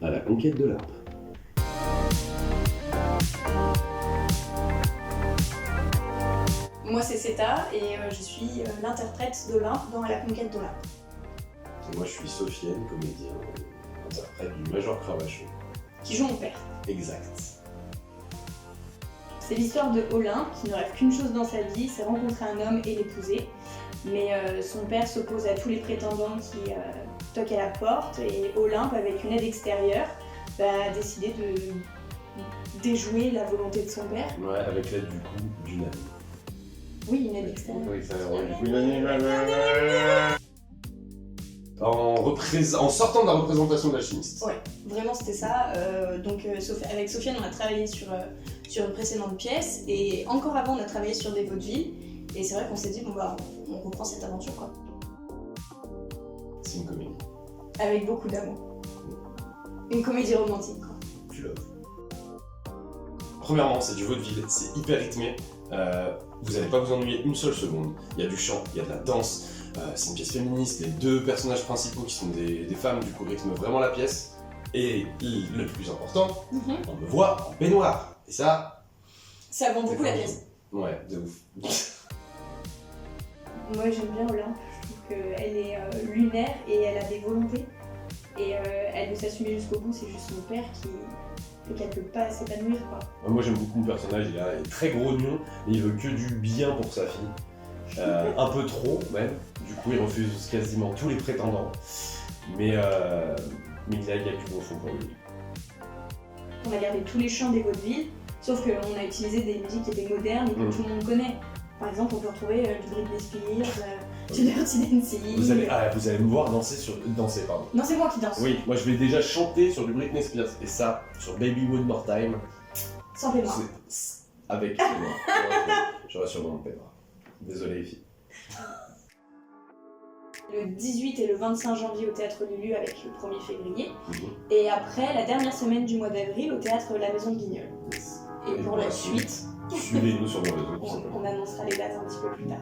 à la conquête de l'Arpe. Moi c'est Seta et je suis l'interprète d'Olympe dans La conquête d'Olympe. Et moi je suis Sofiane, comédien, interprète du Major Cravacho. Qui joue mon père. Exact. C'est l'histoire de Olympe qui ne rêve qu'une chose dans sa vie, c'est rencontrer un homme et l'épouser. Mais son père s'oppose à tous les prétendants qui toquent à la porte et Olympe, avec une aide extérieure, va décider de déjouer la volonté de son père. Ouais, avec l'aide du coup d'une amie. Oui, une aide extérieure. Oui, ça en sortant de la représentation de l'alchimiste. Ouais, vraiment c'était ça. Avec Sofiane, on a travaillé sur une précédente pièce et encore avant, on a travaillé sur des vaudevilles. Et c'est vrai qu'on s'est dit, bon bah, on reprend cette aventure quoi. C'est une comédie. Avec beaucoup d'amour. Une comédie romantique quoi. Tu l'as. Premièrement, c'est du vaudeville, c'est hyper rythmé. Vous n'allez pas vous ennuyer une seule seconde. Il y a du chant, il y a de la danse. C'est une pièce féministe. Les deux personnages principaux qui sont des femmes, du coup, rythment vraiment la pièce. Et le plus important, on me voit en baignoire. Et ça vend beaucoup la pièce. Ouais, de ouf. Moi j'aime bien Olympe, je trouve qu'elle est lunaire et elle a des volontés. Et elle veut s'assumer jusqu'au bout, c'est juste son père qui fait qu'elle peut pas s'épanouir quoi. Moi j'aime beaucoup le personnage, il est très grognon, mais il veut que du bien pour sa fille. Un peu trop même, du coup il refuse quasiment tous les prétendants. Mais il a du bon fond pour lui. On a gardé tous les chants des vaudevilles, sauf qu'on a utilisé des musiques qui étaient modernes et que tout le monde connaît. Par exemple, on peut retrouver du Britney Spears, du Dirty Dancing. Vous allez me voir danser, pardon. Non, c'est moi qui danse. Oui, moi je vais déjà chanter sur du Britney Spears, et ça, sur Baby One More Time. Sans paiement. Avec j'aurais sûrement mon paiement. Désolé les filles. Le 18 et le 25 janvier au Théâtre Lulu avec le 1er février. Et après, la dernière semaine du mois d'avril au Théâtre La Maison de Guignol. Et pour la suite, suivez-nous sur nos réseaux. On annoncera les dates un petit peu plus tard.